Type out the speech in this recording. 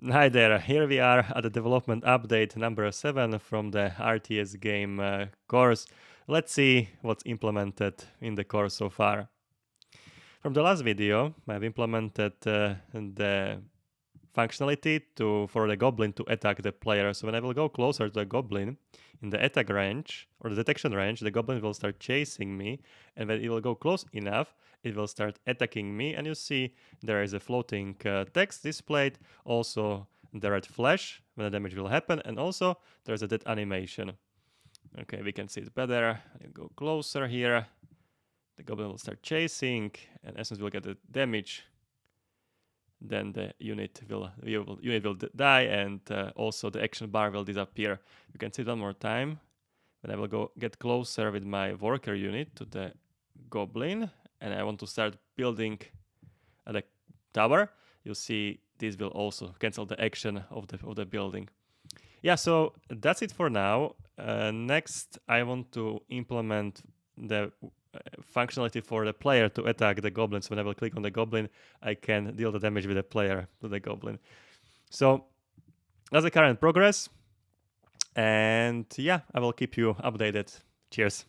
Hi there, here we are at the development update number 7 from the RTS game course. Let's see what's implemented in the course so far. From the last video, I've implemented the functionality for the goblin to attack the player. So when I will go closer to the goblin in the attack range or the detection range, the goblin will start chasing me, and when it will go close enough, it will start attacking me. And you see there is a floating text displayed, also the red flash when the damage will happen, and also there's a dead animation. Okay, we can see it better. I'll go closer here. The goblin will start chasing, and as soon as we'll get the damage, then the unit will die, and also the action bar will disappear. You can see it one more time when I will get closer with my worker unit to the goblin, and I want to start building the tower. You see this will also cancel the action of the building. Yeah, so that's it for now. Next, I want to implement the functionality for the player to attack the goblins. When I will click on the goblin, I can deal the damage with the player to the goblin. So that's the current progress. And yeah, I will keep you updated. Cheers.